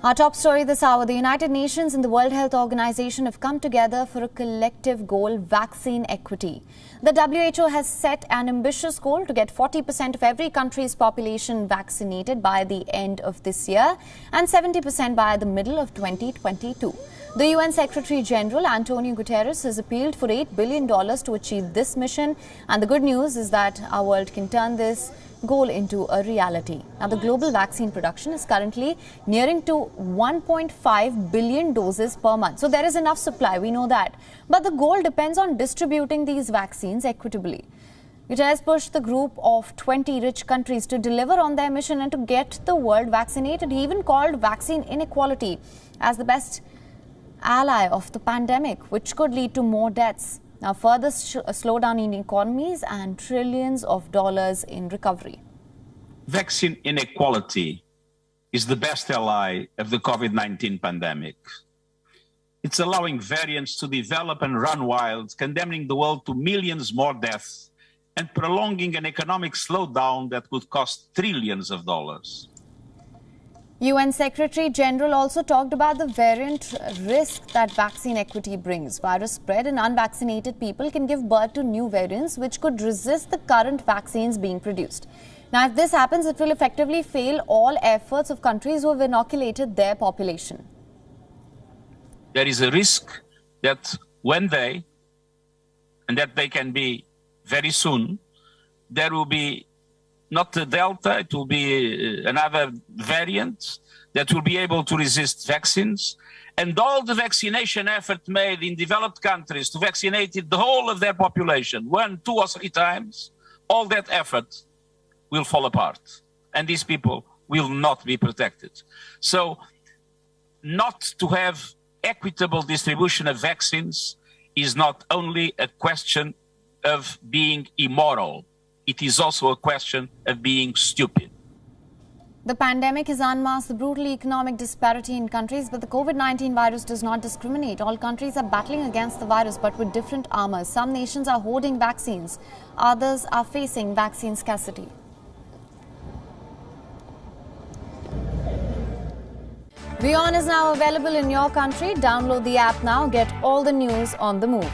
Our top story this hour, the United Nations and the World Health Organization have come together for a collective goal, vaccine equity. The WHO has set an ambitious goal to get 40% of every country's population vaccinated by the end of this year and 70% by the middle of 2022. The UN Secretary General Antonio Guterres has appealed for $8 billion to achieve this mission, and the good news is that our world can turn this goal into a reality. Now, the global vaccine production is currently nearing to 1.5 billion doses per month. So there is enough supply, we know that. But the goal depends on distributing these vaccines equitably. Guterres pushed the group of 20 rich countries to deliver on their mission and to get the world vaccinated. He even called vaccine inequality as the best ally of the pandemic, which could lead to more deaths. Now, further slowdown in economies and trillions of dollars in recovery. Vaccine inequality is the best ally of the COVID-19 pandemic. It's allowing variants to develop and run wild, condemning the world to millions more deaths and prolonging an economic slowdown that could cost trillions of dollars. UN Secretary General also talked about the variant risk that vaccine equity brings. Virus spread and unvaccinated people can give birth to new variants which could resist the current vaccines being produced. Now, if this happens, it will effectively fail all efforts of countries who have inoculated their population. There is a risk that when they can be very soon, there will be not the Delta, it will be another variant that will be able to resist vaccines. And all the vaccination effort made in developed countries to vaccinate the whole of their population, 1, 2 or 3 times, all that effort will fall apart. And these people will not be protected. So not to have equitable distribution of vaccines is not only a question of being immoral. It is also a question of being stupid. The pandemic has unmasked the brutal economic disparity in countries, but the COVID-19 virus does not discriminate. All countries are battling against the virus, but with different armors. Some nations are hoarding vaccines. Others are facing vaccine scarcity. WION is now available in your country. Download the app now. Get all the news on the move.